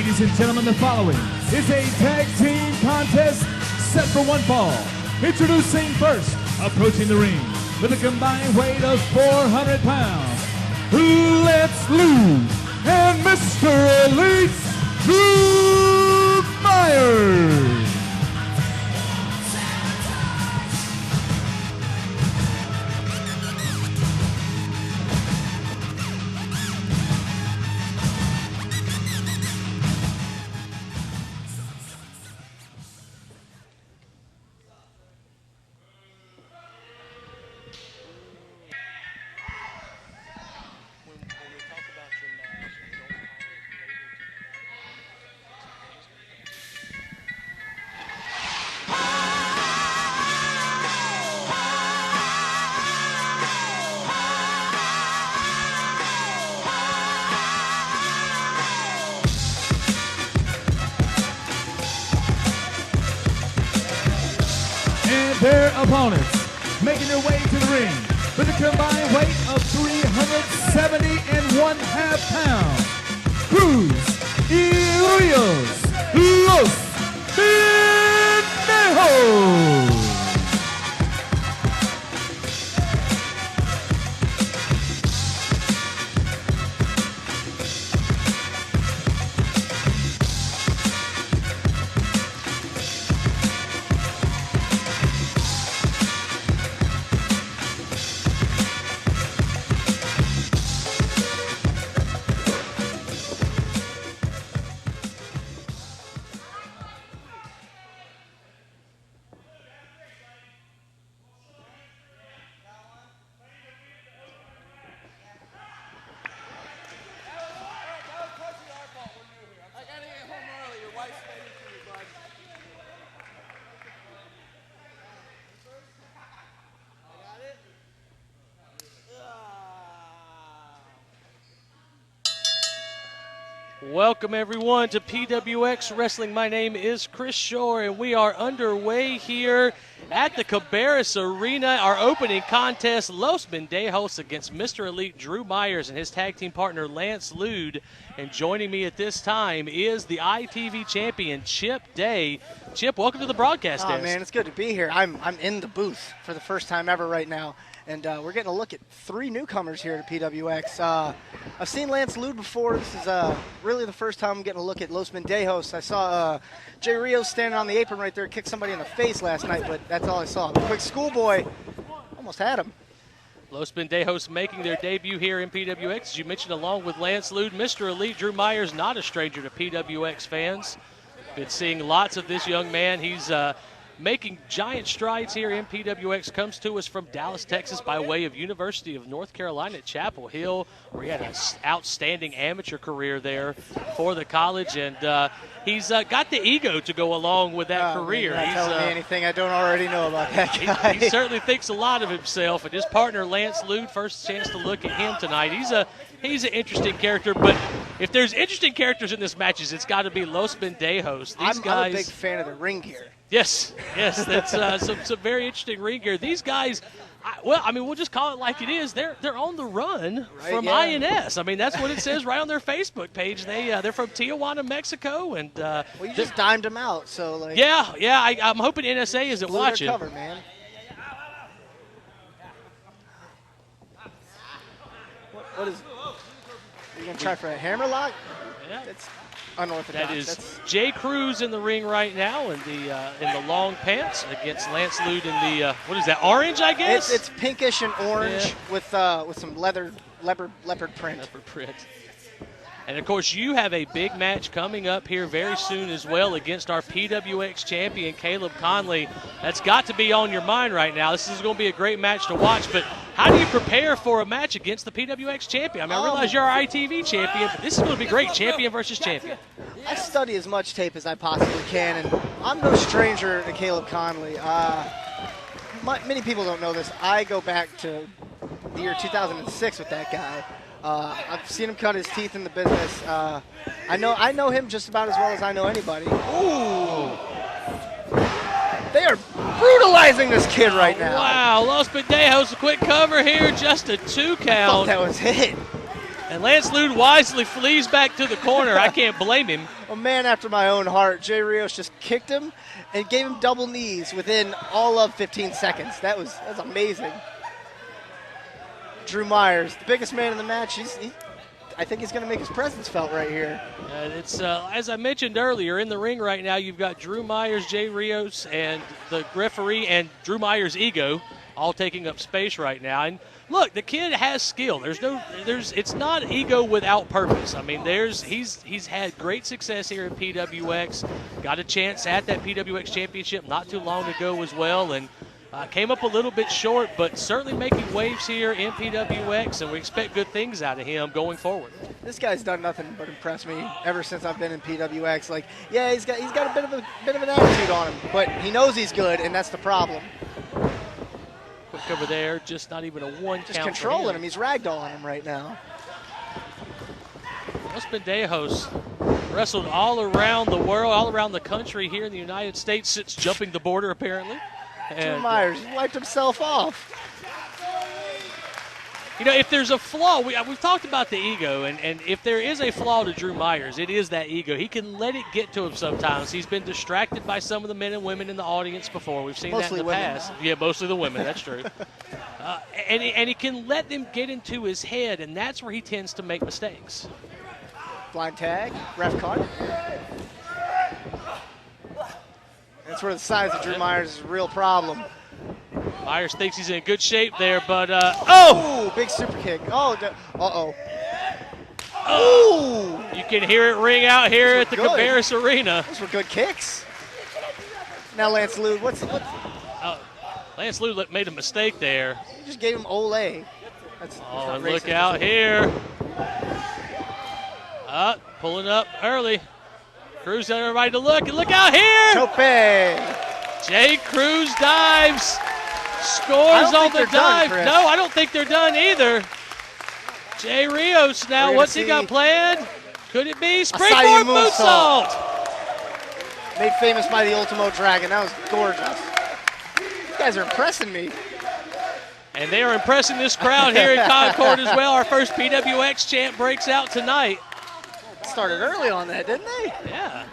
Ladies and gentlemen, the following is a tag team contest set for one fall. Introducing first, approaching the ring with a combined weight of 400 pounds, Let's Lude and Mr. Elite, Drew Myers. Their opponents making their way to the ring with a combined weight of 370.5 pounds. Cruz Ivelisse, Los Dejos. Welcome everyone to PWX Wrestling. My name is Chris Shore and we are underway here at the Cabarrus Arena. Our opening contest, Los Dejos against Mr. Elite Drew Myers and his tag team partner Lance Lude. And joining me at this time is the ITV champion Chip Day. Chip, welcome to the broadcast desk. Oh man, it's good to be here. I'm in the booth for the first time ever right now. And we're getting a look at three newcomers here to PWX. I've seen Lance Lude before. This is really the first time I'm getting a look at Los Dejos. I saw Jay Rios standing on the apron right there, kick somebody in the face last night, but that's all I saw. The quick schoolboy almost had him. Los Dejos making their debut here in PWX. As you mentioned, along with Lance Lude, Mr. Elite Drew Myers, not a stranger to PWX fans. Been seeing lots of this young man. He's making giant strides here in PWX. Comes to us from Dallas, Texas by way of University of North Carolina at Chapel Hill, where he had an outstanding amateur career there for the college. And he's got the ego to go along with that career. You're not telling me anything I don't already know about that guy. He certainly thinks a lot of himself. And his partner, Lance Lude, first chance to look at him tonight. He's an interesting character, but if there's interesting characters in this matches, it's got to be Los Dejos. I'm a big fan of the ring gear. Yes, that's some very interesting ring gear. These guys, we'll just call it like it is. They're on the run from INS. I mean, that's what it says right on their Facebook page. They're from Tijuana, Mexico, and you just dimed them out, so like. I'm hoping NSA isn't watching. Cover, man. What is? Are you gonna try for a hammerlock? Yeah. It's unorthodox. That is Jay Cruz in the ring right now in the long pants against Lance Lude in the what is that, orange, I guess? It's pinkish and orange with some leopard print. Leopard print. And of course, you have a big match coming up here very soon as well against our PWX champion Caleb Conley. That's got to be on your mind right now. This is going to be a great match to watch, but how do you prepare for a match against the PWX champion? I mean, I realize you're our ITV champion, but this is going to be great, champion versus champion. I study as much tape as I possibly can, and I'm no stranger to Caleb Conley. Many people don't know this. I go back to the year 2006 with that guy. I've seen him cut his teeth in the business. I know him just about as well as I know anybody. Ooh. They are brutalizing this kid right now. Wow, Los Dejos, a quick cover here, just a 2 count. I thought that was hit. And And Lance Lude wisely flees back to the corner. I can't blame him. A man after my own heart. Jay Rios just kicked him and gave him double knees within all of 15 seconds. That's amazing. Drew Myers, the biggest man in the match. I think he's going to make his presence felt right here. It's as I mentioned earlier, in the ring right now, you've got Drew Myers, Jay Rios, and the referee, and Drew Myers' ego all taking up space right now. And look, the kid has skill. It's not ego without purpose. I mean, he's had great success here in PWX. Got a chance at that PWX championship not too long ago as well, and came up a little bit short, but certainly making waves here in PWX, and we expect good things out of him going forward. This guy's done nothing but impress me ever since I've been in PWX. Like, yeah, he's got a bit of an attitude on him, but he knows he's good, and that's the problem. Quick over there, just not even a one count. Just controlling him. He's ragdolling him right now. Osman Dejos wrestled all around the world, all around the country here in the United States since jumping the border, apparently. Drew Myers wiped himself off. You know, if there's a flaw, we've talked about the ego, and if there is a flaw to Drew Myers, it is that ego. He can let it get to him sometimes. He's been distracted by some of the men and women in the audience before. We've seen that in the past. Yeah, mostly the women. That's true. And he can let them get into his head, and that's where he tends to make mistakes. Blind tag, ref caught. That's where the size of Drew Myers is a real problem. Myers thinks he's in good shape there, but oh! Big super kick. Oh, You can hear it ring out here at the Cabarrus Arena. Those were good kicks. Now Lance Lude, Lance Lude made a mistake there. He just gave him Olay. And look out here. Pulling up early. Cruz telling everybody to look, and look out here! Chope! Jay Cruz dives, scores on the dive. No, I don't think they're done either. Jay Rios now, what's he got planned? Could it be springboard moonsault? Made famous by the Ultimo Dragon. That was gorgeous. You guys are impressing me. And they are impressing this crowd here in Concord as well. Our first PWX champ breaks out tonight. Started early on that, didn't they? Yeah.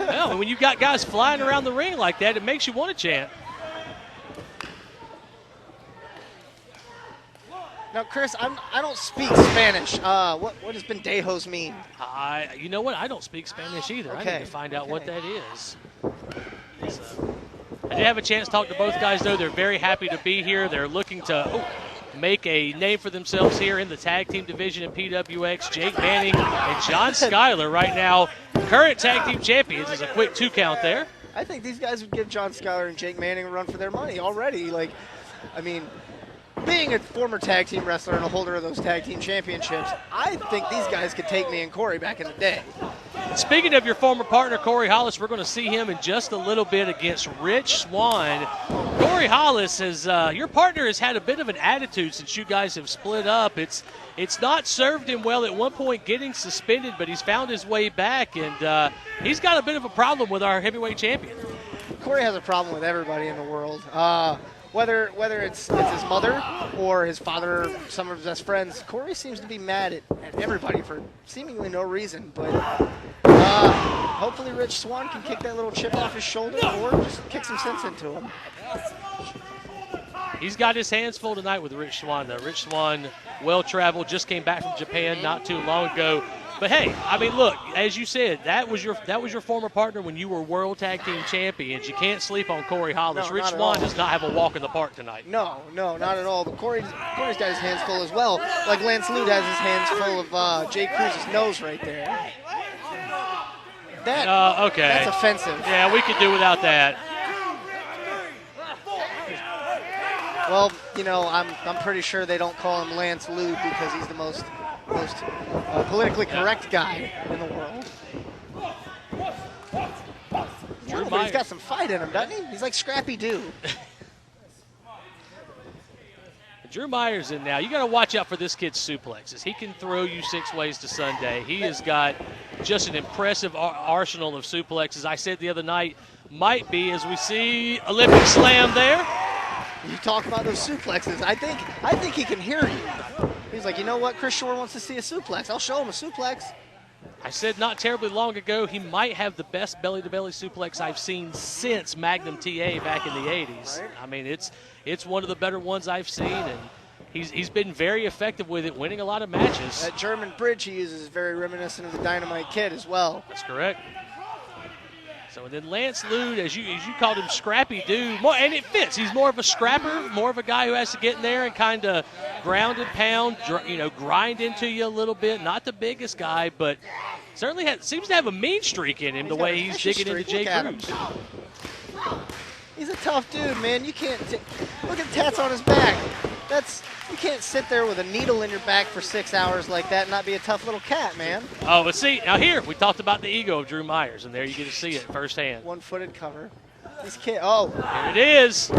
Well, when you've got guys flying around the ring like that, it makes you want to chant. Now, Chris, I don't speak Spanish. What does Dejos mean? You know what? I don't speak Spanish either. Okay. I need to find out what that is. I did have a chance to talk to both guys, though. They're very happy to be here. They're looking to make a name for themselves here in the tag team division in PWX. Jake Manning and John Schuyler right now, current tag team champions. Is a quick 2 count there. I think these guys would give John Schuyler and Jake Manning a run for their money already. Like, I mean, being a former tag team wrestler and a holder of those tag team championships, I think these guys could take me and Corey back in the day. Speaking of your former partner, Corey Hollis, we're going to see him in just a little bit against Rich Swann. Corey Hollis, your partner has had a bit of an attitude since you guys have split up. It's not served him well at one point getting suspended, but he's found his way back, and he's got a bit of a problem with our heavyweight champion. Corey has a problem with everybody in the world. Whether it's his mother or his father or some of his best friends, Corey seems to be mad at everybody for seemingly no reason. But hopefully Rich Swann can kick that little chip off his shoulder or just kick some sense into him. He's got his hands full tonight with Rich Swann, though. Rich Swann, well-traveled, just came back from Japan not too long ago. But hey, I mean, look, as you said, that was your former partner when you were World Tag Team Champions. You can't sleep on Corey Hollis. No, Rich Swann does not have a walk in the park tonight. No, not at all. But Corey's got his hands full as well. Like Lance Lude has his hands full of Jay Cruz's nose right there. Okay. That's offensive. Yeah, we could do without that. Well, you know, I'm pretty sure they don't call him Lance Lude because he's the most politically correct guy in the world. But he's got some fight in him, doesn't he? He's like Scrappy-Doo. Drew Myers in now. You got to watch out for this kid's suplexes. He can throw you 6 ways to Sunday. He has got just an impressive arsenal of suplexes. I said the other night, might be, as we see, Olympic slam there. You talk about those suplexes. I think he can hear you. He's like, you know what? Chris Shore wants to see a suplex. I'll show him a suplex. I said not terribly long ago he might have the best belly-to-belly suplex I've seen since Magnum TA back in the 80s. Right. I mean, it's one of the better ones I've seen, and he's been very effective with it, winning a lot of matches. That German bridge he uses is very reminiscent of the Dynamite Kid as well. That's correct. So and then Lance Lude, as you called him, scrappy dude, and it fits. He's more of a scrapper, more of a guy who has to get in there and kind of ground and pound, grind into you a little bit. Not the biggest guy, but certainly seems to have a mean streak in him the way he's digging into Jay Cruz. He's a tough dude, man. You can't look at the tats on his back. You can't sit there with a needle in your back for 6 hours like that and not be a tough little cat, man. Oh, but see, now here, we talked about the ego of Drew Myers, and there you get to see it firsthand. One-footed cover. These kids, Here it is. You Is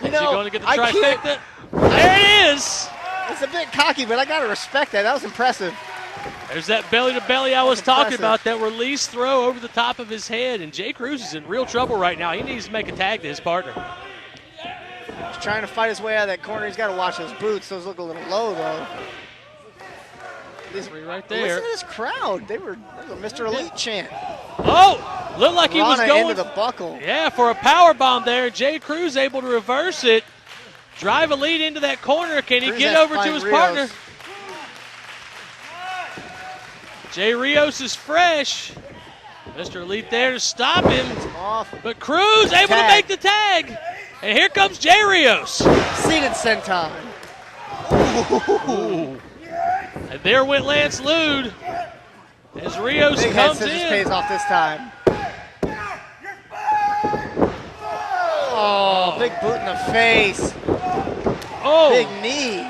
he know, going to get the trifecta? There it is. It's a bit cocky, but I got to respect that. That was impressive. There's that belly-to-belly I was talking impressive. about, that release throw over the top of his head, and Jay Cruz is in real trouble right now. He needs to make a tag to his partner. He's trying to fight his way out of that corner. He's got to watch those boots. Those look a little low, though. Right there. Listen to this crowd. They were a Mr. Elite chant. Oh, looked like he was Rana going into the buckle. Yeah, for a power bomb there. Jay Cruz able to reverse it, drive a lead into that corner. Can he Cruz get has over to find his Rios. partner? Jay Rios is fresh. Mr. Elite there to stop him. Off. But Cruz able to make the tag. And here comes Jay Rios. Seated senton. Ooh. And there went Lance Lude as Rios Big head comes scissors in. pays off this time. Oh, big boot in the face. Oh, Big knee.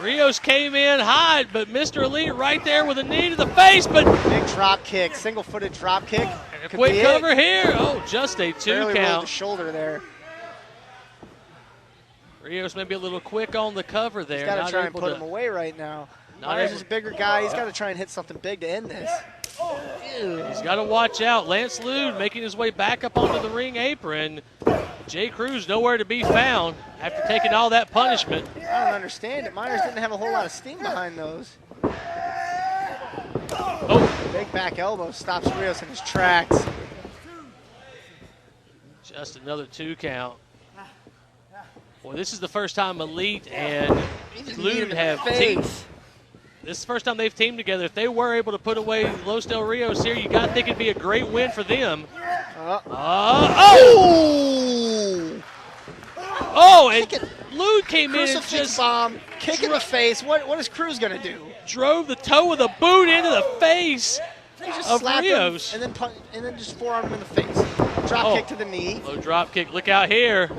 Rios came in hot, but Mr. Elite right there with a knee to the face, but Big drop kick, single-footed drop kick. a Could quick be cover it. here. Oh, just a two Barely rolled the count. shoulder there. Rios may be a little quick on the cover there. He's got to not try and able put to- him away right now. Not Myers able- is a bigger guy. He's got to try and hit something big to end this. Ew. He's got to watch out. Lance Lude making his way back up onto the ring apron. Jay Cruz nowhere to be found after taking all that punishment. I don't understand it. Myers didn't have a whole lot of steam behind those. Oh, Big back elbow stops Rios in his tracks. just another two count. Well, this is the first time Elite and He just kneed him Lude in have the teamed. face. This is the first time they've teamed together. If they were able to put away Los Del Rios here, you got to think it'd be a great win for them. And Lude came in and Crucifix just bomb, kick in the face. What is Cruz going to do? drove the toe of the boot into the face He just of slapped Rios. him and then just forearmed him in the face. Drop kick to the knee. Low drop kick. Look out here.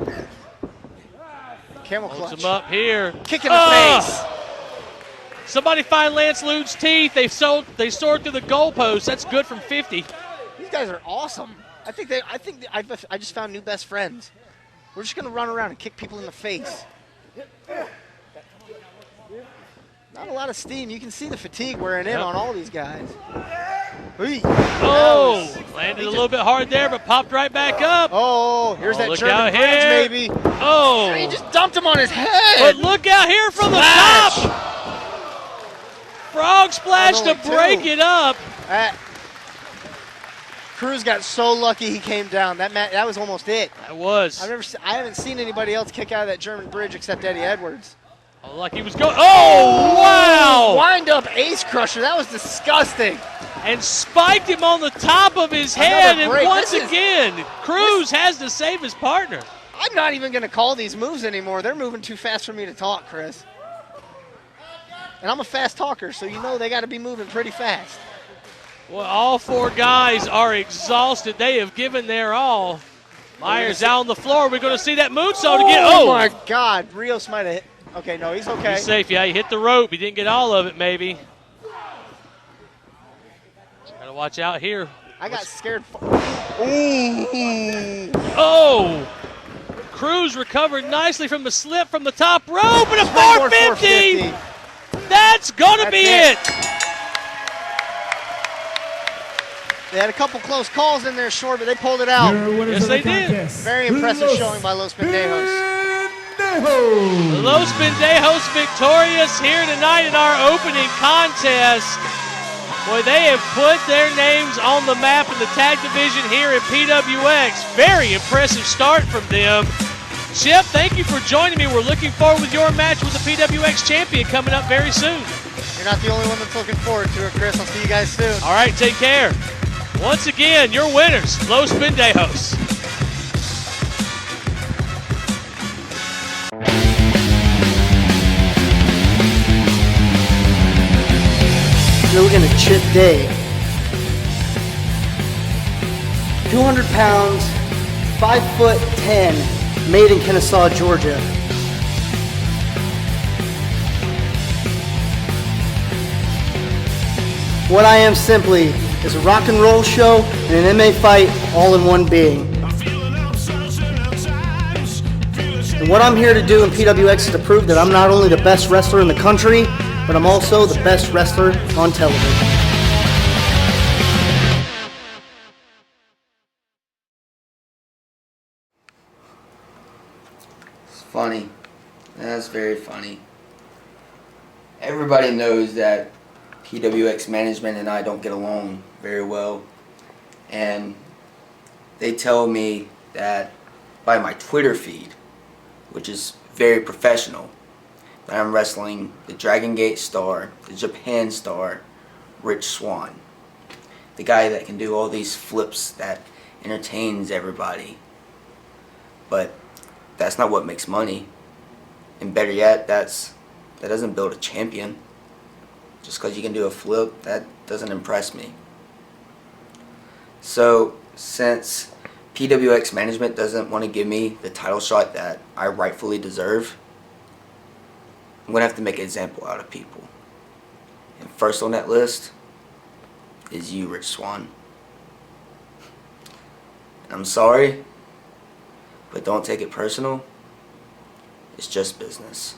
Camel Holds clutch. him up here. Kick in the face. Somebody find Lance Lude's teeth. They soared through the goalpost. That's good from 50. These guys are awesome. I just found new best friends. We're just gonna run around and kick people in the face. Not a lot of steam. You can see the fatigue wearing in on all these guys. Landed a little bit hard there, but popped right back up. Oh, here's that look German out bridge, here. maybe. Oh, He just dumped him on his head. but look out here from the Splash. top. Frog splash to Only break two. it up. Cruz got so lucky he came down. That was almost it. That was. I haven't seen anybody else kick out of that German bridge except Eddie Edwards. Oh, like he was going. Oh, wow. Wind up ace crusher. That was disgusting. And spiked him on the top of his head. Another And break. once This is- again, Cruz has to save his partner. I'm not even going to call these moves anymore. They're moving too fast for me to talk, Chris. And I'm a fast talker, so you know they got to be moving pretty fast. Well, all four guys are exhausted. They have given their all. Myers out on the floor. We're going to see that moonsault again. Oh, my God. Rios might have hit. Okay, no, he's okay. He's safe. Yeah, he hit the rope. He didn't get all of it, maybe. Got to watch out here. I got scared. Oh! Cruz recovered nicely from the slip from the top rope and a Springboard 450. That's going to be it. They had a couple close calls in there short, but they pulled it out. Yes, they did. Very impressive showing by Los Pendejos. Los Pendejos victorious here tonight in our opening contest. Boy, they have put their names on the map in the tag division here at PWX. Very impressive start from them. Chip, thank you for joining me. We're looking forward with your match with the PWX champion coming up very soon. You're not the only one that's looking forward to it, Chris. I'll see you guys soon. All right, take care. Once again, your winners, Los Pendejos. We're looking at Chip Day. 200 pounds, 5'10", made in Kennesaw, Georgia. What I am simply is a rock and roll show and an MMA fight all in one being. And what I'm here to do in PWX is to prove that I'm not only the best wrestler in the country, but I'm also the best wrestler on television. It's funny. That's very funny. Everybody knows that PWX management and I don't get along very well. And they tell me that by my Twitter feed, which is very professional, that I'm wrestling the Dragon Gate star, the Japan star, Rich Swann. The guy that can do all these flips that entertains everybody. But that's not what makes money. And better yet, that doesn't build a champion. Just because you can do a flip, that doesn't impress me. So, since PWX management doesn't want to give me the title shot that I rightfully deserve, I'm going to have to make an example out of people. And first on that list is you, Rich Swann. I'm sorry, but don't take it personal. It's just business.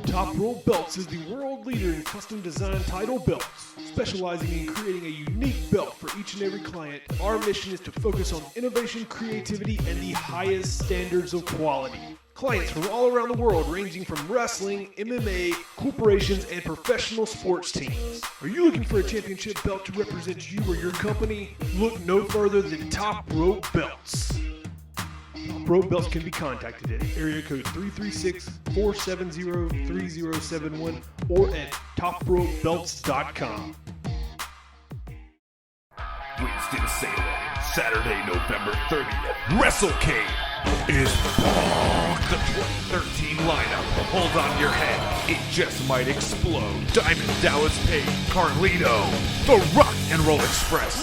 Top Rope Belts is the world leader in custom design title belts. Specializing in creating a unique belt for each and every client, our mission is to focus on innovation, creativity, and the highest standards of quality. Clients from all around the world, ranging from wrestling, MMA, corporations, and professional sports teams. Are you looking for a championship belt to represent you or your company? Look no further than Top Rope Belts. Top Rope Belts can be contacted at area code 336-470-3071 or at topropebelts.com. Winston-Salem, Saturday, November 30th. WrestleCade is back. The 2013 lineup. Hold on to your head. It just might explode. Diamond Dallas Page, Carlito, The Rock and Roll Express,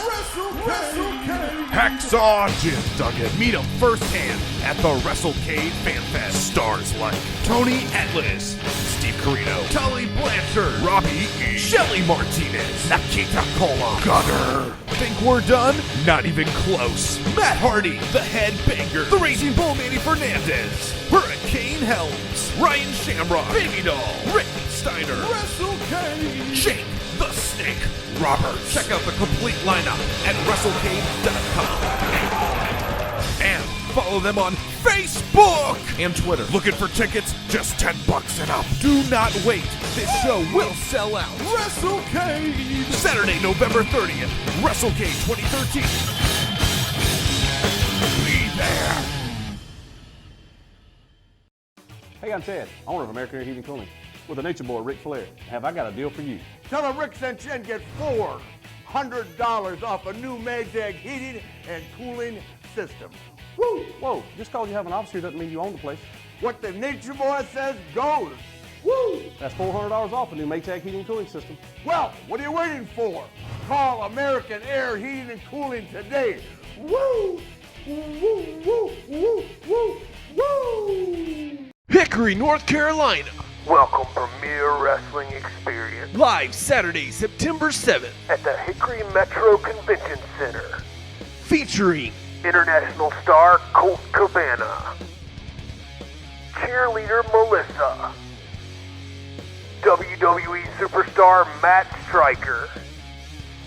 Hacksaw Jim Duggan. Meet him firsthand at the WrestleCade Fan Fest. Stars like Tony Atlas, Steve Carino, Tully Blanchard, Robbie E., Shelly Martinez, Nikita Cola, Gunner. Think we're done? Not even close. Matt Hardy, the Headbanger, the Raging Bull Manny Fernandez, Hurricane Helms, Ryan Shamrock, Baby Doll, Rick Steiner, WrestleCade, Jake the Snake Roberts. Check out the complete lineup at WrestleCade.com. And follow them on Facebook and Twitter. Looking for tickets? Just $10 and up. Do not wait. This show will sell out. WrestleCade! Saturday, November 30th. WrestleCade 2013. Be there. Hey, I'm Chad, owner of American Air Heating and Cooling, with the Nature Boy, Ric Flair. Have I got a deal for you? Tell them Rick sent you and get $400 off a new Maytag heating and cooling system. Woo! Whoa, just because you have an office here doesn't mean you own the place. What the Nature Boy says goes. Woo! That's $400 off a new Maytag heating and cooling system. Well, what are you waiting for? Call American Air Heating and Cooling today. Woo! Woo, woo, woo, woo, woo, woo! Hickory, North Carolina. Welcome Premier Wrestling Experience. Live Saturday, September 7th. At the Hickory Metro Convention Center. Featuring International star Colt Cabana. Cheerleader Melissa. WWE superstar Matt Stryker.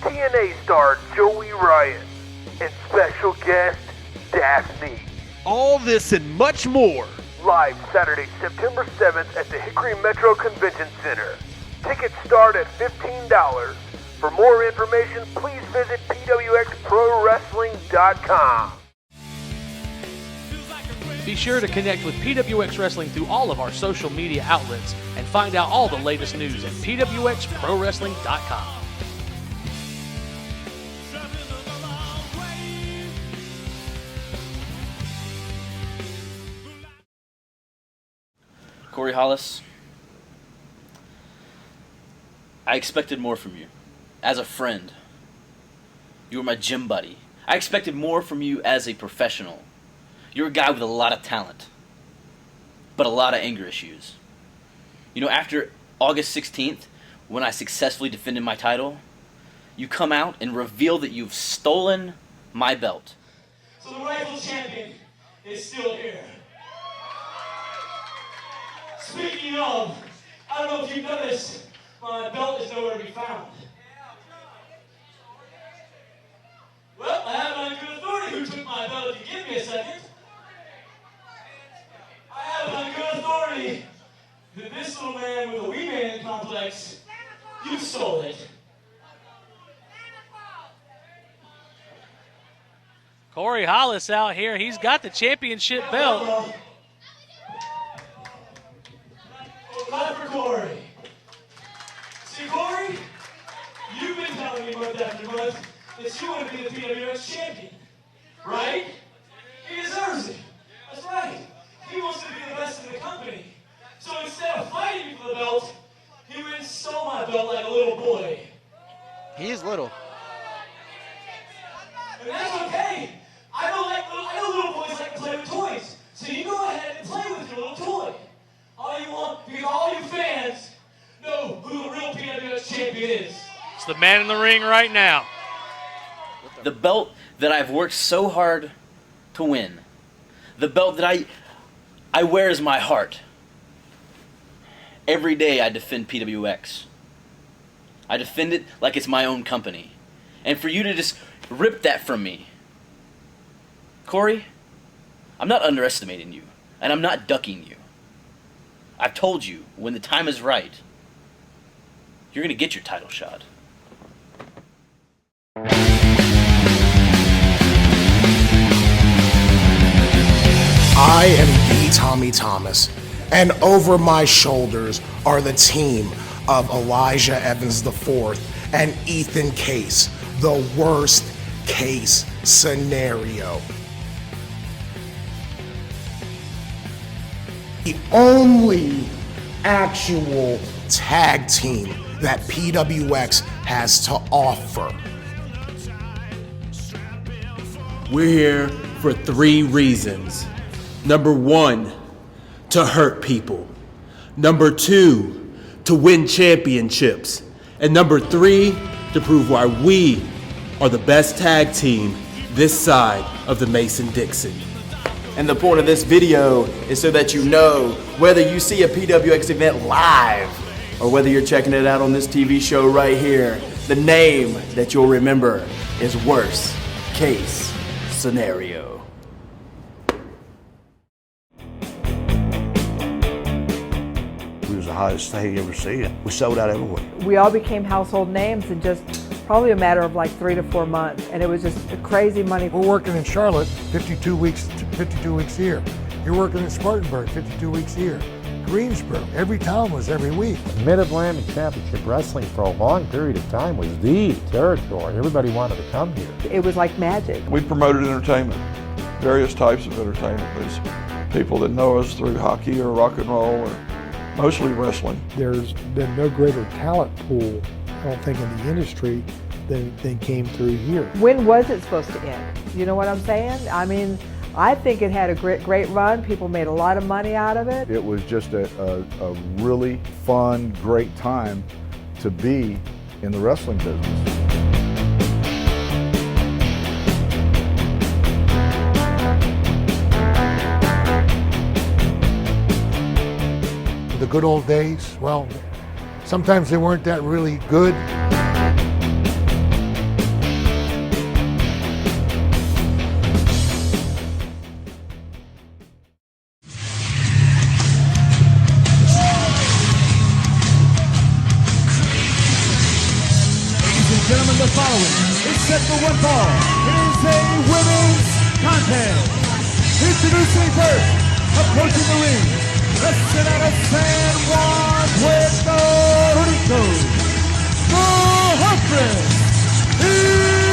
TNA star Joey Ryan, and special guest Daphne. All this and much more. Live Saturday, September 7th at the Hickory Metro Convention Center. Tickets start at $15. For more information, please visit PWXProWrestling.com. Be sure to connect with PWX Wrestling through all of our social media outlets and find out all the latest news at PWXProWrestling.com. Corey Hollis, I expected more from you. As a friend, you were my gym buddy. I expected more from you as a professional. You're a guy with a lot of talent, but a lot of anger issues. You know, after August 16th, when I successfully defended my title, you come out and reveal that you've stolen my belt. So the rightful champion is still here. Speaking of, I don't know if you've noticed, my belt is nowhere to be found. Well, I have it on good authority who took my belt. If you give me a second. I have it on good authority that this little man with a wee man complex, you stole it. Corey Hollis out here. He's got the championship belt. Clap for Corey. See, Corey, you've been telling me month after month that you want to be the PWX champion, right? He deserves it. That's right. He wants to be the best in the company. So instead of fighting me for the belt, he went and stole my belt like a little boy. He is little. And that's okay. I know little boys like to play with toys. So you go ahead and play with your little toy. All you want, because all you fans know who the real PWX champion is. It's the man in the ring right now. The belt that I've worked so hard to win. The belt that I wear as my heart. Every day I defend PWX. I defend it like it's my own company. And for you to just rip that from me. Corey, I'm not underestimating you, and I'm not ducking you. I've told you, when the time is right, you're going to get your title shot. I am the Tommy Thomas, and over my shoulders are the team of Elijah Evans IV and Ethan Case, the worst case scenario. The only actual tag team that PWX has to offer. We're here for 3 reasons. Number 1, to hurt people. Number 2, to win championships. And number 3, to prove why we are the best tag team this side of the Mason-Dixon. And the point of this video is so that you know whether you see a PWX event live or whether you're checking it out on this TV show right here, the name that you'll remember is Worst Case Scenario. We was the hottest thing you ever seen. We sold out everywhere. We all became household names in just probably a matter of like 3 to 4 months, and it was just crazy money. We're working in Charlotte 52 weeks a year. You're working in Spartanburg 52 weeks a year. Greensboro, every town was every week. Mid-Atlantic Championship Wrestling for a long period of time was the territory. Everybody wanted to come here. It was like magic. We promoted entertainment, various types of entertainment. There's people that know us through hockey or rock and roll or mostly wrestling. There's been no greater talent pool, I don't think, in the industry than came through here. When was it supposed to end? You know what I'm saying? I mean, I think it had a great run. People made a lot of money out of it. It was just a really fun, great time to be in the wrestling business. The good old days, well, sometimes they weren't that really good. for one fall. It is a women's contest. Introducing first, approaching the ring, wrestling out of San Juan, Puerto Rico, the Huntress, Ivelisse.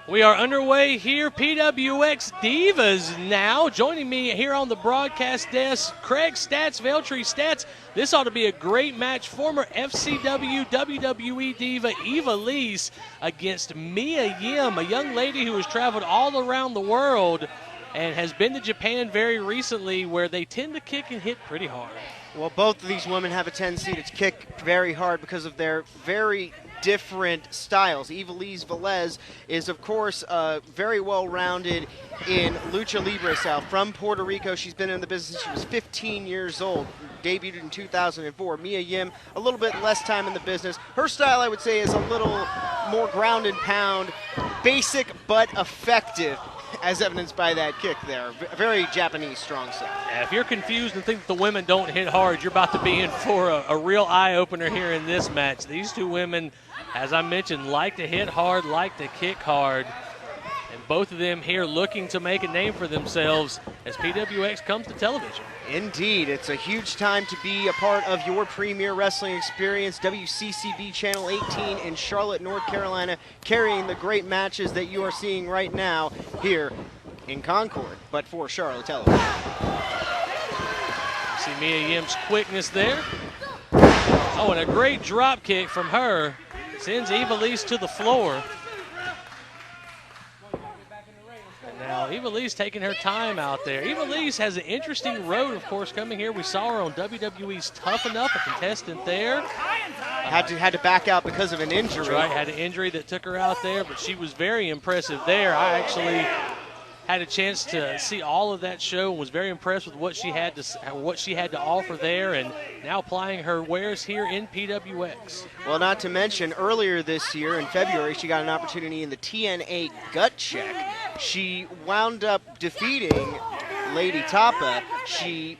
We are underway here, PWX Divas now. Joining me here on the broadcast desk, Craig Stats, Veltri Stats. This ought to be a great match. Former FCW WWE Diva Ivelisse against Mia Yim, a young lady who has traveled all around the world and has been to Japan very recently, where they tend to kick and hit pretty hard. Well, both of these women have a tendency to kick very hard because of their very different styles. Ivelisse Velez is, of course, very well-rounded in lucha libre style. From Puerto Rico, she's been in the business. She was 15 years old, debuted in 2004. Mia Yim, a little bit less time in the business. Her style, I would say, is a little more ground and pound, basic but effective, as evidenced by that kick there. Very Japanese strong style. Yeah, if you're confused and think that the women don't hit hard, you're about to be in for a real eye-opener here in this match. These two women, as I mentioned, like to hit hard, like to kick hard. And both of them here looking to make a name for themselves as PWX comes to television. Indeed, it's a huge time to be a part of your premier wrestling experience. WCCB Channel 18 in Charlotte, North Carolina, carrying the great matches that you are seeing right now here in Concord, but for Charlotte television. See Mia Yim's quickness there. Oh, and a great drop kick from her. Sends Ivelisse to the floor. Now, Ivelisse taking her time out there. Ivelisse has an interesting road, of course, coming here. We saw her on WWE's Tough Enough, a contestant there. Had to back out because of an injury. That's right, had an injury that took her out there, but she was very impressive there. I actually had a chance to see all of that show and was very impressed with what she had to offer there, and now applying her wares here in PWX. Well, not to mention, earlier this year in February, she got an opportunity in the TNA gut check. She wound up defeating Lady Tapa. She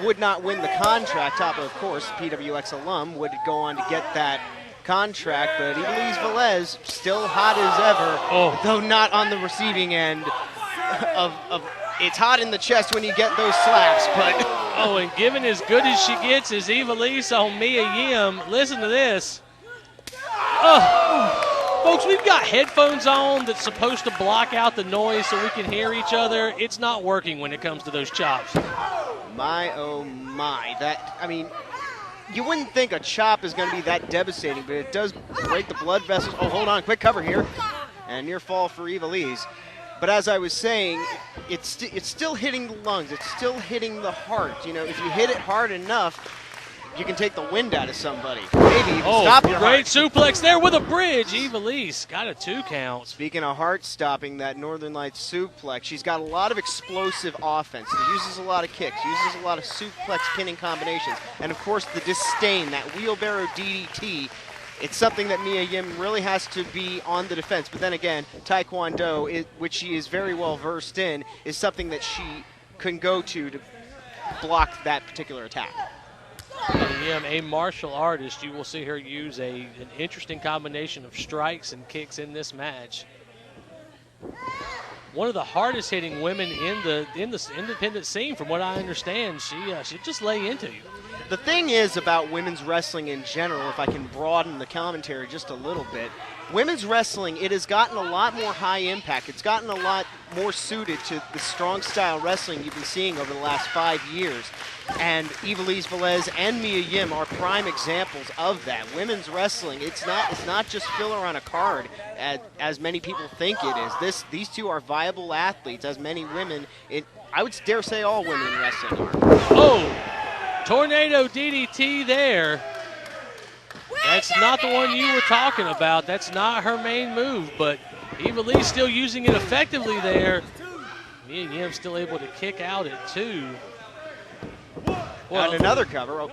would not win the contract. Tapa, of course, PWX alum, would go on to get that contract, but Ivelisse Velez still hot as ever, though not on the receiving end of it's hot in the chest when you get those slaps, but oh, and given as good as she gets as Ivelisse on Mia Yim, listen to this. Folks, we've got headphones on that's supposed to block out the noise so we can hear each other. It's not working when it comes to those chops. My, oh my, I mean, you wouldn't think a chop is going to be that devastating, but it does break the blood vessels. Oh, hold on, quick cover here. And near fall for Ivelisse. But as I was saying, it's still hitting the lungs. It's still hitting the heart. You know, if you hit it hard enough, you can take the wind out of somebody. Maybe even stop your great heart. Suplex there with a bridge. Ivelisse got a 2 count. Speaking of heart stopping, that Northern Lights suplex, she's got a lot of explosive offense. She uses a lot of kicks, uses a lot of suplex pinning combinations. And, of course, the disdain, that wheelbarrow DDT. It's something that Mia Yim really has to be on the defense. But then again, Taekwondo, which she is very well versed in, is something that she can go to block that particular attack. Mia Yim, a martial artist, you will see her use an interesting combination of strikes and kicks in this match. one of the hardest hitting women in the independent scene, from what I understand. She'll just lay into you. The thing is about women's wrestling in general, if I can broaden the commentary just a little bit, women's wrestling, it has gotten a lot more high impact. It's gotten a lot more suited to the strong style wrestling you've been seeing over the last 5 years. And Ivelisse Velez and Mia Yim are prime examples of that. Women's wrestling, it's not just filler on a card as many people think it is. These two are viable athletes, as many women, I would dare say all women in wrestling are. Oh! Tornado DDT there. That's not the one you were talking about. That's not her main move, but Ivelisse still using it effectively there. Mia Yim still able to kick out at 2. Well, and another cover. Oh,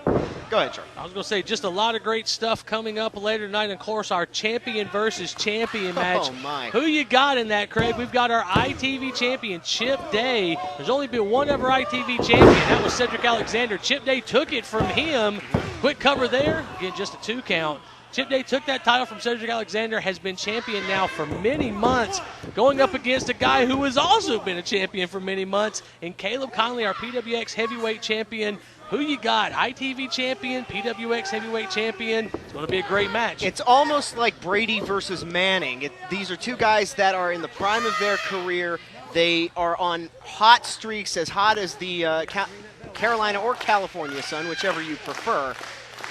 go ahead, Charlie. I was going to say, just a lot of great stuff coming up later tonight. And, of course, our champion versus champion match. Oh, my. Who you got in that, Craig? We've got our ITV champion, Chip Day. There's only been one ever ITV champion. That was Cedric Alexander. Chip Day took it from him. Quick cover there. Again, just a 2 count. Chip Day took that title from Cedric Alexander, has been champion now for many months, going up against a guy who has also been a champion for many months, and Caleb Conley, our PWX heavyweight champion. Who you got? ITV champion, PWX heavyweight champion. It's going to be a great match. It's almost like Brady versus Manning. These are two guys that are in the prime of their career. They are on hot streaks, as hot as the Carolina or California sun, whichever you prefer.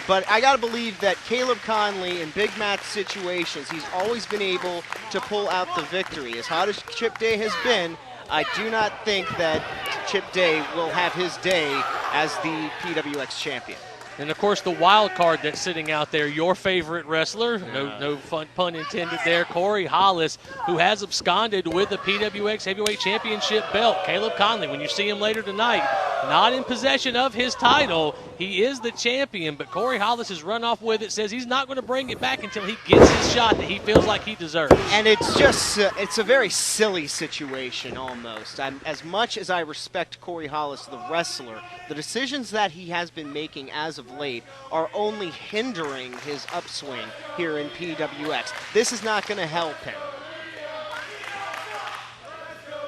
But I got to believe that Caleb Conley, in big match situations, he's always been able to pull out the victory. As hot as Chip Day has been, I do not think that Chip Day will have his day as the PWX champion. And, of course, the wild card that's sitting out there, your favorite wrestler, no pun intended there, Corey Hollis, who has absconded with the PWX Heavyweight Championship belt. Caleb Conley, when you see him later tonight, not in possession of his title. He is the champion, but Corey Hollis has run off with it, says he's not going to bring it back until he gets his shot that he feels like he deserves. And it's just, it's a very silly situation almost. As much as I respect Corey Hollis, the wrestler, the decisions that he has been making as of late are only hindering his upswing here in PWX. This is not going to help him.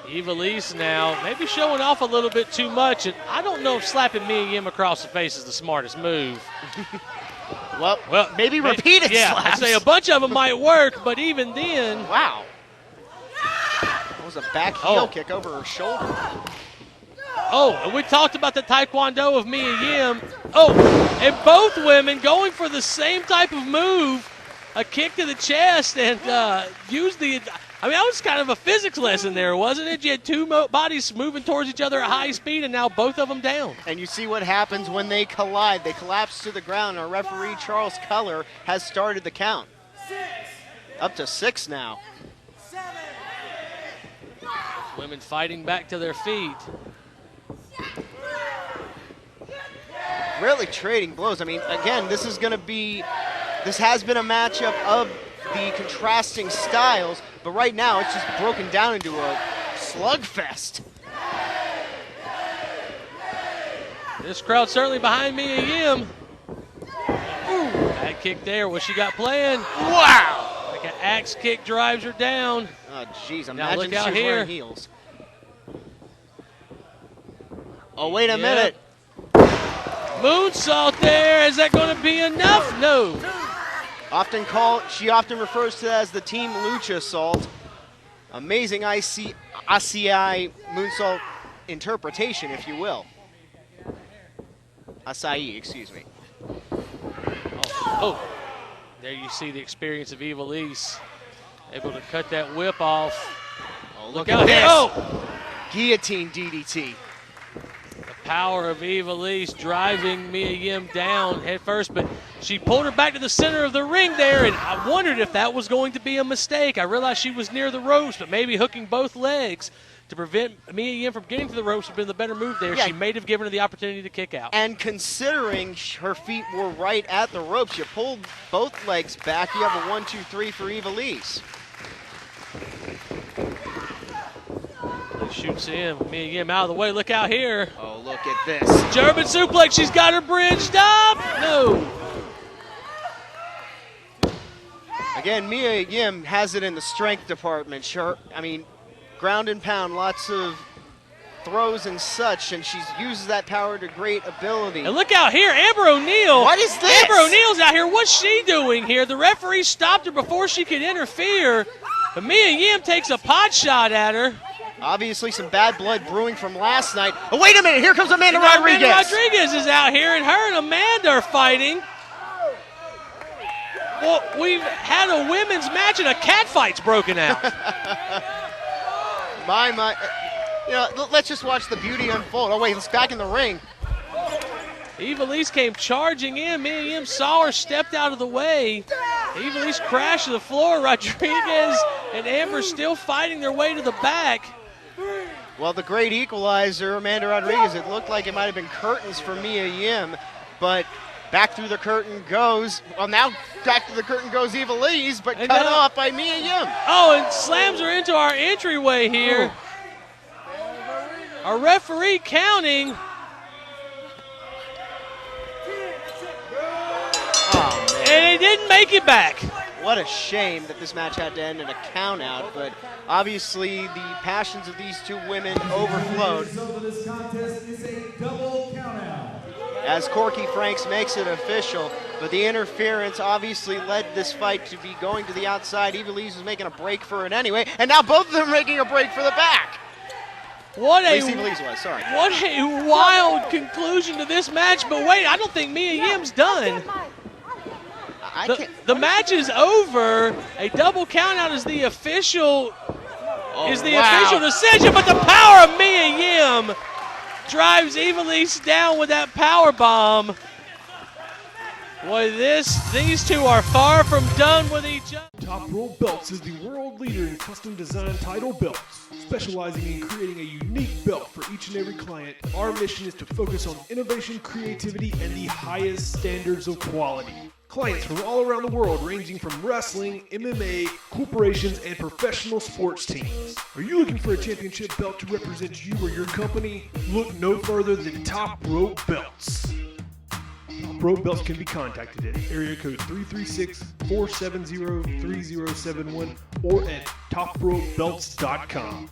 Ivelisse now maybe showing off a little bit too much, and I don't know if slapping Mia Yim across the face is the smartest move. well, maybe repeated slaps. I say a bunch of them might work, but even then. Wow. That was a back heel kick over her shoulder. Oh, and we talked about the Taekwondo of Mia Yim. Oh, and both women going for the same type of move, a kick to the chest, and use the. I mean, that was kind of a physics lesson there, wasn't it? You had two bodies moving towards each other at high speed, and now both of them down. And you see what happens when they collide. They collapse to the ground. Our referee, Charles Culler, has started the count. Up to 6 now. Women fighting back to their feet. Really trading blows. I mean, again, this has been a matchup of the contrasting styles, but right now it's just broken down into a slugfest. This crowd certainly behind Mia Yim. Ooh, bad kick there. What she got playing? Wow! Like an axe kick drives her down. Oh, jeez. Now Imagine look out she's here. wearing heels. Oh, wait a minute. Moonsault there. Is that going to be enough? No. She often refers to that as the Team Lucha Salt. Amazing ICI moonsault interpretation, if you will. Acai, excuse me. Oh, there you see the experience of Ivelisse. Able to cut that whip off. Oh, look out here. Oh! Guillotine DDT. The power of Ivelisse driving Mia Yim down head first, but she pulled her back to the center of the ring there, and I wondered if that was going to be a mistake. I realized she was near the ropes, but maybe hooking both legs to prevent Mia Yim from getting to the ropes would have been the better move there. Yeah. She may have given her the opportunity to kick out. And considering her feet were right at the ropes, you pulled both legs back. You have a 1-2-3 for Ivelisse. Shoots in. Mia Yim out of the way. Look out here. Oh, look at this. German suplex. She's got her bridged up. No. Again, Mia Yim has it in the strength department. Sure. I mean, ground and pound, lots of throws and such, and she uses that power to great ability. And look out here, Amber O'Neal. What is this? Amber O'Neal's out here. What's she doing here? The referee stopped her before she could interfere. But Mia Yim takes a pot shot at her. Obviously some bad blood brewing from last night. Oh, wait a minute. Here comes Amanda Rodriguez. Amanda Rodriguez is out here, and her and Amanda are fighting. Well, we've had a women's match, and a cat fight's broken out. My. You know, let's just watch the beauty unfold. Oh, wait, it's back in the ring. Ivelisse came charging in. Mia Yim saw her, stepped out of the way. Ivelisse crashed to the floor. Rodriguez and Amber still fighting their way to the back. Well, the great equalizer, Amanda Rodriguez, it looked like it might have been curtains for Mia Yim, but back through the curtain goes, well, now back through the curtain goes Ivelisse, but cut off by Mia Yim. Oh, and slams her into our entryway here. Our referee counting. Oh, man. And he didn't make it back. What a shame that this match had to end in a count out, but obviously the passions of these two women overflowed. As Corky Franks makes it official, but the interference obviously led this fight to be going to the outside. Ivelisse was making a break for it anyway, and now both of them are making a break for the back. What At least Ivelisse was, sorry. What a wild conclusion to this match, but wait, I don't think Mia Yim's done. The match is over. A double countout is the official official decision, but the power of Mia Yim drives Ivelisse down with that power bomb. Boy, these two are far from done with each other. Top Rope Belts is the world leader in custom designed title belts. Specializing in creating a unique belt for each and every client, our mission is to focus on innovation, creativity, and the highest standards of quality. Clients from all around the world, ranging from wrestling, MMA, corporations, and professional sports teams. Are you looking for a championship belt to represent you or your company? Look no further than Top Rope Belts. Top Rope Belts can be contacted at area code 336-470-3071 or at topropebelts.com.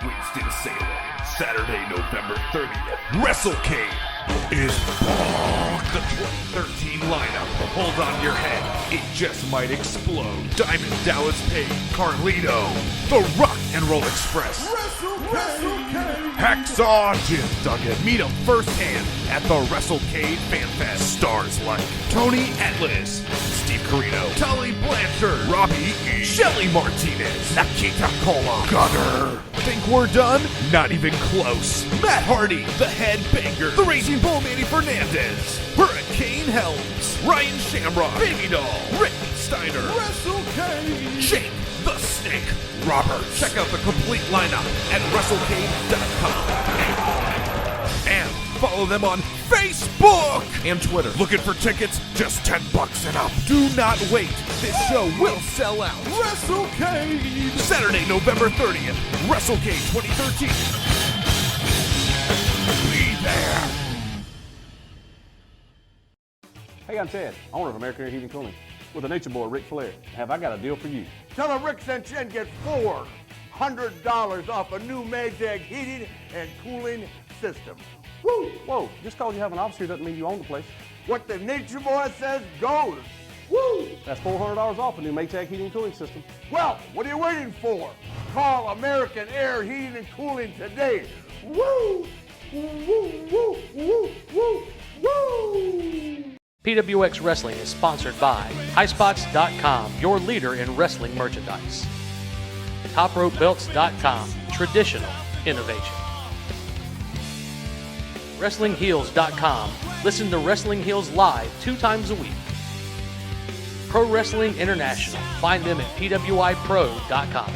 Winston Salem, Saturday, November 30th. WrestleCade is bonk. The 2013 lineup. Hold on your head. It just might explode. Diamond Dallas Page, Carlito, The Rock and Roll Express, Hacksaw Jim Duggan. Meet him firsthand at the WrestleCade Fan Fest. Stars like Tony Atlas, Steve Carino, Tully Blanchard, Robbie E, Shelly Martinez, Nikita Cola, Gunner. Think we're done? Not even close. Matt Hardy, the Headbanger, the Raging Bull Manny Fernandez, Hurricane Helms, Ryan Shamrock, Baby Doll, Rick Steiner, WrestleCade, Jake the Snake Roberts. Check out the complete lineup at WrestleCade.com. And follow them on Facebook and Twitter. Looking for tickets? Just $10 and up. Do not wait. This show will sell out. WrestleCade. Saturday, November 30th. WrestleCade 2013. Be there. Hey, I'm Chad, owner of American Air Heating and Cooling, with the nature boy, Ric Flair. Have I got a deal for you? Tell them Rick sent you and get $400 off a new Maytag heating and cooling system. Woo! Whoa, just because you have an office here doesn't mean you own the place. What the nature boy says goes. Woo! That's $400 off a new Maytag heating and cooling system. Well, what are you waiting for? Call American Air Heating and Cooling today. Woo! Woo, woo, woo, woo, woo, woo! PWX Wrestling is sponsored by HighSpots.com, your leader in wrestling merchandise. TopRopeBelts.com, traditional innovation. WrestlingHeels.com, listen to Wrestling Heels live 2 times a week. Pro Wrestling International, find them at PWIPro.com.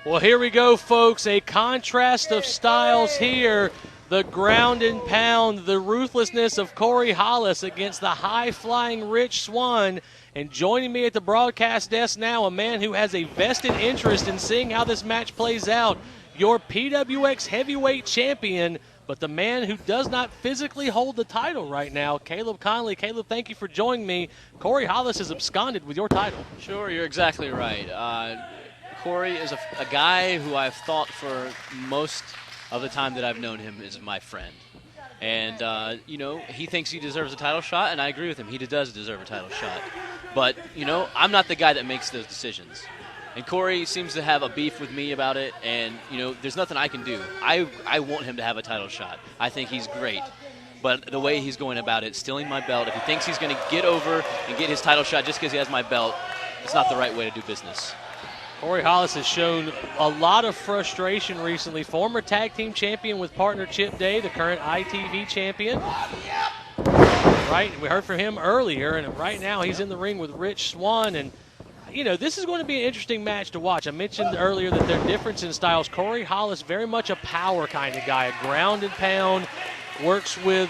Well, here we go, folks. A contrast of styles here. The ground and pound, the ruthlessness of Corey Hollis against the high-flying Rich Swann. And joining me at the broadcast desk now, a man who has a vested interest in seeing how this match plays out, your PWX heavyweight champion, but the man who does not physically hold the title right now, Caleb Conley. Caleb, thank you for joining me. Corey Hollis has absconded with your title. Sure, you're exactly right. Corey is a guy who I've thought for most of the time that I've known him is my friend. And, you know, he thinks he deserves a title shot, and I agree with him. He does deserve a title shot. But, you know, I'm not the guy that makes those decisions. And Corey seems to have a beef with me about it, and, you know, there's nothing I can do. I want him to have a title shot. I think he's great. But the way he's going about it, stealing my belt, if he thinks he's going to get over and get his title shot just because he has my belt, it's not the right way to do business. Corey Hollis has shown a lot of frustration recently. Former tag team champion with partner Chip Day, the current ITV champion. Right, we heard from him earlier, and right now he's in the ring with Rich Swann. And, you know, this is going to be an interesting match to watch. I mentioned earlier that there are differences in styles. Corey Hollis, very much a power kind of guy, a ground and pound, works with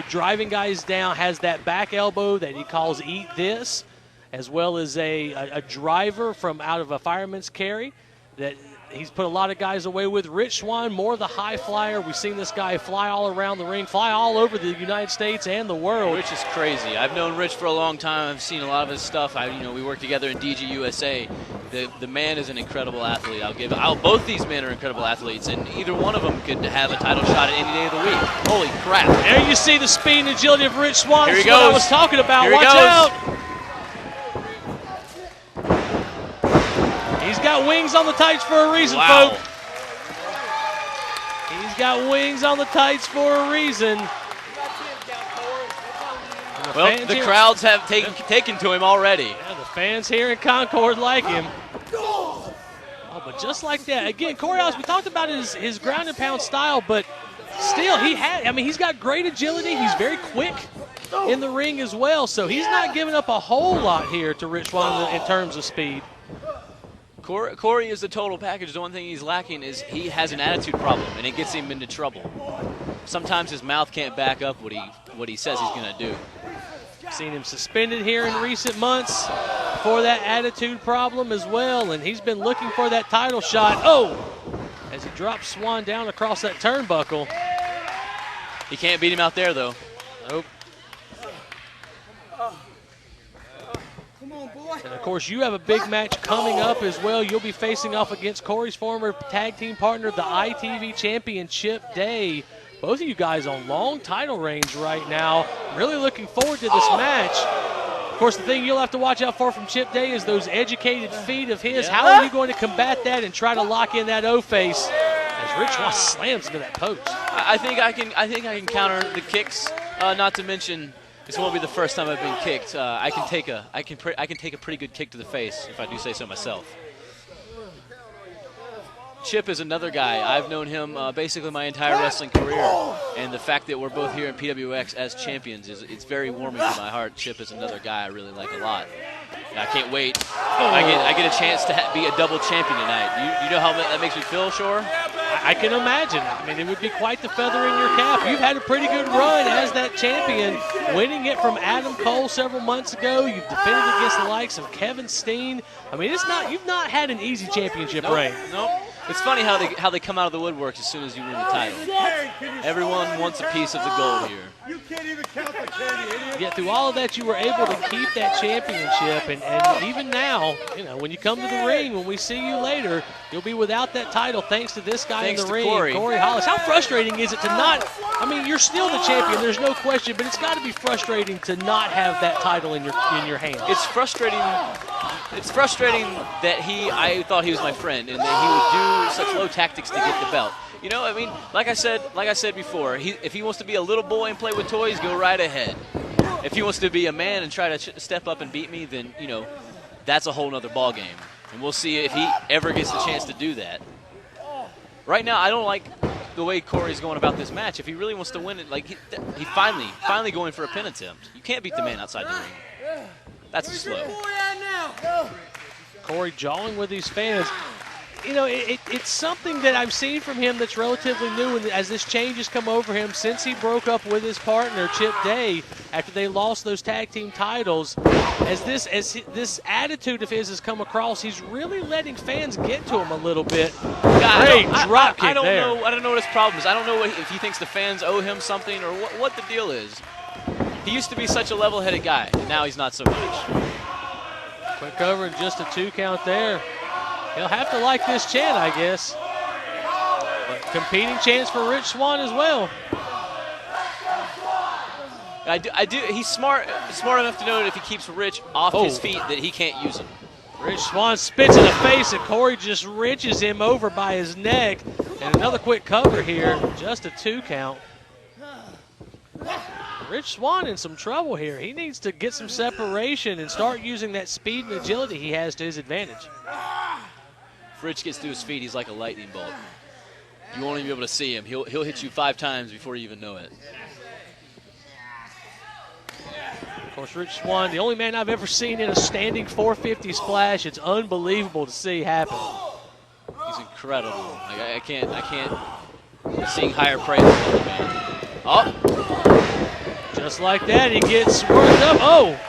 driving guys down, has that back elbow that he calls eat this, as well as a driver from out of a fireman's carry that he's put a lot of guys away with. Rich Swann, more of the high flyer. We've seen this guy fly all around the ring, fly all over the United States and the world. Rich is crazy. I've known Rich for a long time. I've seen a lot of his stuff. We work together in DG USA. The man is an incredible athlete. Both these men are incredible athletes, and either one of them could have a title shot at any day of the week. Holy crap. There you see the speed and agility of Rich Swann. Here he That's what goes. I was talking about. Here he Watch goes. out. He's got wings on the tights for a reason, Wow. folks. He's got wings on the tights for a reason. Well, the crowds have taken to him already. Yeah, the fans here in Concord like him. Oh, but just like that. Again, Corey Hollis, we talked about his ground and pound style, but still, he's got great agility. He's very quick in the ring as well, so he's not giving up a whole lot here to Rich Swann in terms of speed. Corey is the total package. The one thing he's lacking is he has an attitude problem, and it gets him into trouble. Sometimes his mouth can't back up what he says he's going to do. Seen him suspended here in recent months for that attitude problem as well, and he's been looking for that title shot. Oh! As he drops Swann down across that turnbuckle. He can't beat him out there, though. Nope. And, of course, you have a big match coming up as well. You'll be facing off against Corey's former tag team partner, the ITV champion, Chip Day. Both of you guys on long title reigns right now. Really looking forward to this match. Of course, the thing you'll have to watch out for from Chip Day is those educated feet of his. How are you going to combat that and try to lock in that O-face as Rich Swann slams into that post? I think I can counter the kicks. Not to mention, this won't be the first time I've been kicked. I can take a pretty good kick to the face if I do say so myself. Chip is another guy. I've known him basically my entire wrestling career, and the fact that we're both here in PWX as champions it's very warming to my heart. Chip is another guy I really like a lot. And I can't wait. I get a chance to be a double champion tonight. You know how that makes me feel, Shore? I can imagine. I mean, it would be quite the feather in your cap. You've had a pretty good run as that champion, winning it from Adam Cole several months ago. You've defended against the likes of Kevin Steen. I mean, you've not had an easy championship reign. Nope. It's funny how they come out of the woodwork as soon as you win the title. Everyone wants a piece of the gold here. You can't even count the candy, idiot. Yet through all of that, you were able to keep that championship, and even now, when you come to the ring, when we see you later, you'll be without that title thanks to this guy in the ring, Corey Hollis. How frustrating is it to not? I mean, you're still the champion. There's no question, but it's got to be frustrating to not have that title in your hands. It's frustrating. It's frustrating that I thought he was my friend, and that he would do such low tactics to get the belt. I mean, like I said before, if he wants to be a little boy and play with toys, go right ahead. If he wants to be a man and try to step up and beat me, then, that's a whole nother ballgame. And we'll see if he ever gets the chance to do that. Right now, I don't like the way Corey's going about this match. If he really wants to win it, like he finally going for a pin attempt. You can't beat the man outside the ring. That's slow. Corey jawing with these fans. you know, it's something that I've seen from him that's relatively new, and as this change has come over him since he broke up with his partner Chip Day after they lost those tag team titles. As this attitude of his has come across, he's really letting fans get to him a little bit. Great drop kick there. I don't know what his problem is. I don't know if he thinks the fans owe him something or what the deal is. He used to be such a level-headed guy, and now he's not so much. Quick cover and just a 2 count there. He'll have to like this chant, I guess. But competing chants for Rich Swann as well. I do. He's smart enough to know that if he keeps Rich off his feet, that he can't use him. Rich Swann spits in the face, and Corey just wrenches him over by his neck. And another quick cover here, just a 2 count. Rich Swann in some trouble here. He needs to get some separation and start using that speed and agility he has to his advantage. If Rich gets to his feet, he's like a lightning bolt. You won't even be able to see him. He'll hit you 5 times before you even know it. Of course, Rich Swann, the only man I've ever seen in a standing 450 splash. It's unbelievable to see happen. He's incredible. Like, I can't sing higher praise than the man. Oh! Just like that, he gets worked up. Oh!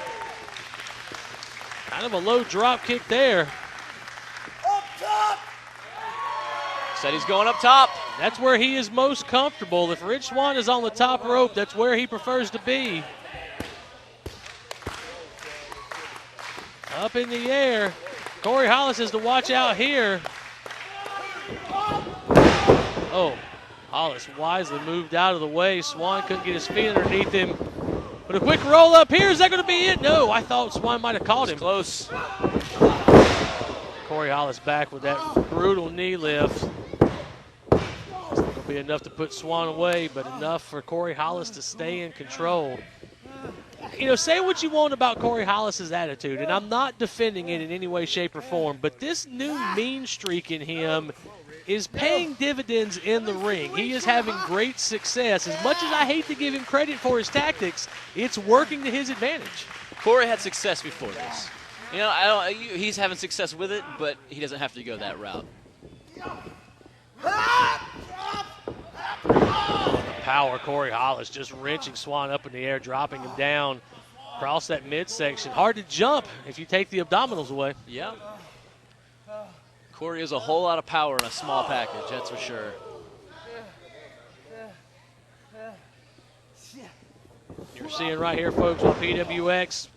Kind of a low drop kick there. Said he's going up top. That's where he is most comfortable. If Rich Swann is on the top rope, that's where he prefers to be. Up in the air. Corey Hollis has to watch out here. Oh, Hollis wisely moved out of the way. Swann couldn't get his feet underneath him. But a quick roll up here. Is that going to be it? No, I thought Swann might have caught him. Close. Corey Hollis back with that brutal knee lift. It's not going to be enough to put Swann away, but enough for Corey Hollis to stay in control. You know, say what you want about Corey Hollis's attitude, and I'm not defending it in any way, shape, or form, but this new mean streak in him is paying dividends in the ring. He is having great success. As much as I hate to give him credit for his tactics, it's working to his advantage. Corey had success before this. You know, he's having success with it, but he doesn't have to go that route. Power, Corey Hollis just wrenching Swann up in the air, dropping him down across that midsection. Hard to jump if you take the abdominals away. Yeah. Corey has a whole lot of power in a small package, that's for sure. You're seeing right here, folks, on PWX,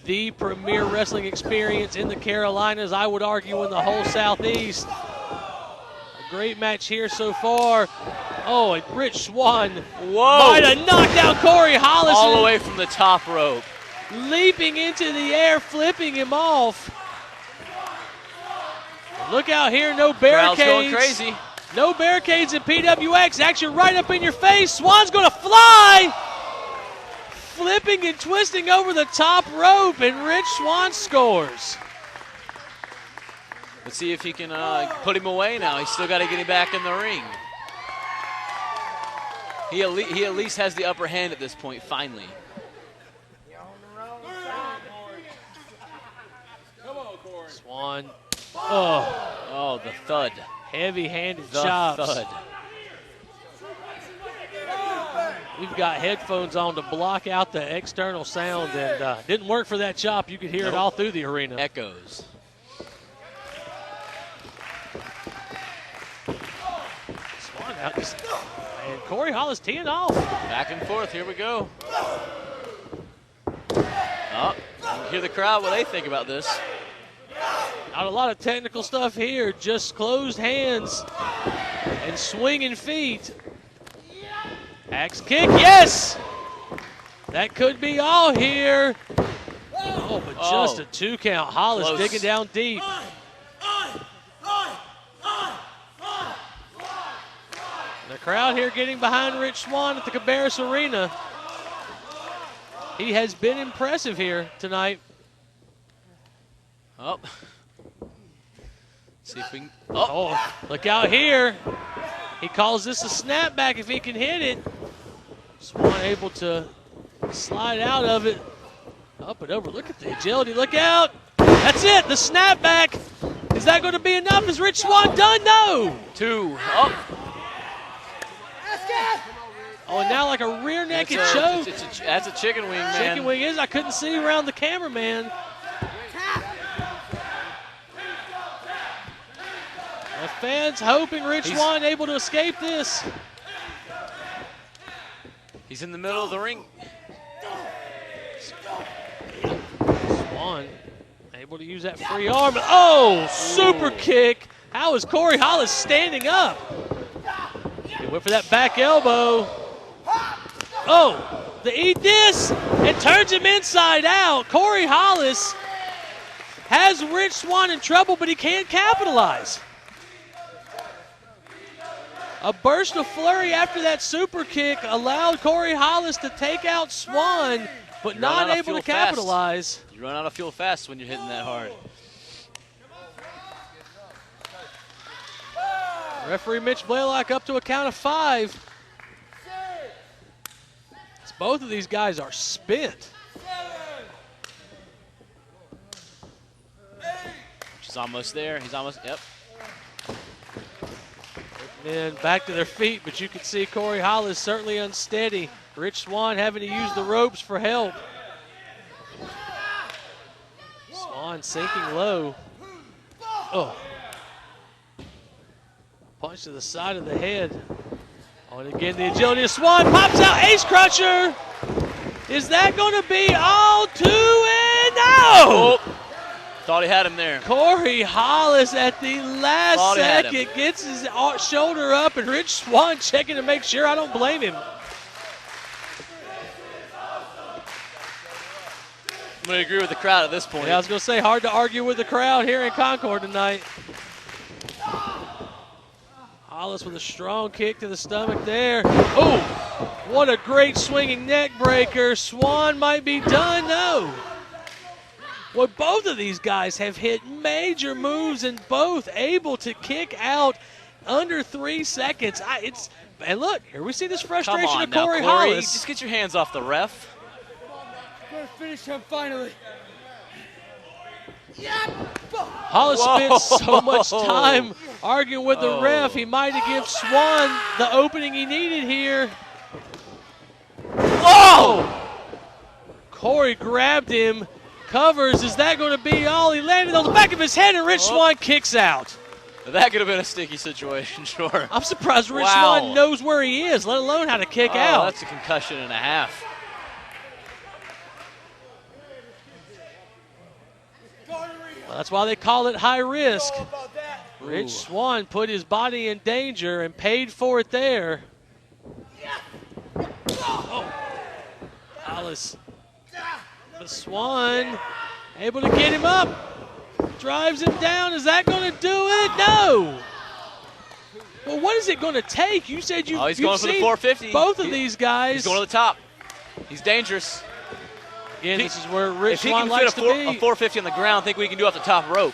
the premier wrestling experience in the Carolinas, I would argue in the whole Southeast. A great match here so far. Oh, and Rich Swann might have knocked out Corey Hollis. All the way from the top rope. Leaping into the air, flipping him off. Look out here, no barricades. Crowd's going crazy. No barricades in PWX. Action right up in your face. Swann's going to fly. Flipping and twisting over the top rope, and Rich Swann scores. Let's see if he can put him away now. He's still got to get him back in the ring. He at least has the upper hand at this point, finally. Swann. Oh, the thud. Heavy-handed The chops. thud. We've got headphones on to block out the external sound, and didn't work for that chop. You could hear it all through the arena. Echoes. Swann out just, and Corey Hollis teeing off. Back and forth, here we go. Oh, hear the crowd what they think about this. Not a lot of technical stuff here, just closed hands and swinging feet. Axe kick, yes! That could be all here. Oh, but just a 2 count. Hollis Close. digging down deep. The crowd here getting behind Rich Swann at the Cabarrus Arena. He has been impressive here tonight. Oh. See if we can. Oh, look out here. He calls this a snapback if he can hit it. Swann able to slide out of it. Up and over. Look at the agility. Look out. That's it. The snapback. Is that going to be enough? Is Rich Swann done? No. 2 up. Oh, and now like a rear naked choke. That's a chicken wing, man. Chicken wing is. I couldn't see around the cameraman. The fans hoping Rich Swann able to escape this. He's in the middle of the ring. Swann able to use that free arm. Oh, super kick. How is Corey Hollis standing up? He went for that back elbow. Oh, the eat this and turns him inside out. Corey Hollis has Rich Swann in trouble, but he can't capitalize. A burst of flurry after that super kick allowed Corey Hollis to take out Swann, but not able to capitalize. You run out of fuel fast when you're hitting that hard. Referee Mitch Blaylock up to a count of 5. Both of these guys are spent. He's almost there. He's almost, yep. And back to their feet, but you can see Corey Hollis certainly unsteady. Rich Swann having to use the ropes for help. Swann sinking low. Oh. Punch to the side of the head. Oh, and again, the agility of Swann pops out. Ace Crusher. Is that going to be all 2 and no? Oh, thought he had him there. Corey Hollis at the last second gets his shoulder up, and Rich Swann checking to make sure. I don't blame him. I'm going to agree with the crowd at this point. Yeah, I was going to say, hard to argue with the crowd here in Concord tonight. Hollis with a strong kick to the stomach there. Oh, what a great swinging neck breaker. Swann might be done. No. Well, both of these guys have hit major moves and both able to kick out under 3 seconds. And look, here we see this frustration of Corey Hollis. Just get your hands off the ref. Gonna finish him finally. Hollis spent so much time arguing with the ref, he might have given Swann the opening he needed here. Oh! Corey grabbed him, covers. Is that going to be all? He landed on the back of his head, and Rich Swann kicks out. That could have been a sticky situation, sure. I'm surprised Rich Swann knows where he is, let alone how to kick out. That's a concussion and a half. Well, that's why they call it high risk. Rich Swann put his body in danger and paid for it there. Oh. Hollis. But Swann able to get him up. Drives him down. Is that going to do it? No. Well, what is it going to take? You said you've he's going for the 450. Both of these guys. He's going to the top. He's dangerous. Again, this is where Rich Swann likes likes to be. If he can fit a 450 on the ground, I think we can do off the top rope.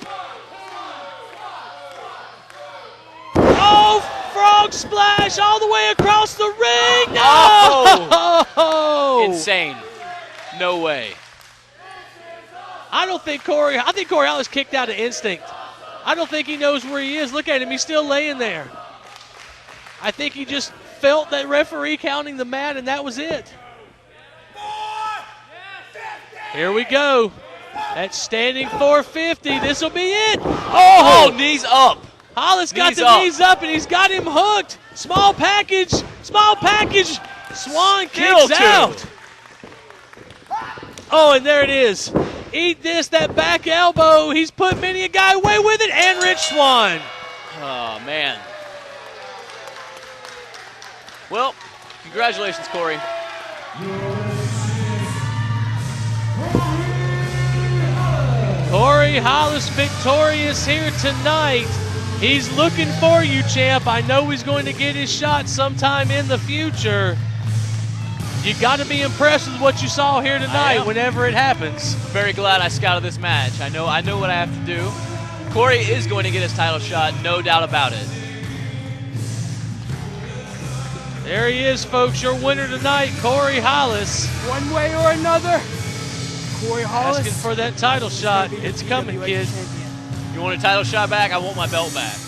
Oh, frog splash all the way across the ring. No! Oh. Insane. No way. I think Corey Hollis kicked out of instinct. I don't think he knows where he is. Look at him. He's still laying there. I think he just felt that referee counting the mat, and that was it. Here we go. That standing 450. This will be it. Oh, knees up. Hollis got the knees up, and he's got him hooked. Small package. Small package. Swann kicks out. Oh, and there it is. Eat this, that back elbow. He's put many a guy away with it, and Rich Swann. Oh, man. Well, congratulations, Corey. Corey Hollis victorious here tonight. He's looking for you, champ. I know he's going to get his shot sometime in the future. You got to be impressed with what you saw here tonight whenever it happens. Very glad I scouted this match. I know what I have to do. Corey is going to get his title shot, no doubt about it. There he is, folks, your winner tonight, Corey Hollis. One way or another, Corey Hollis asking for that title shot. It's coming, kid. You want a title shot back? I want my belt back.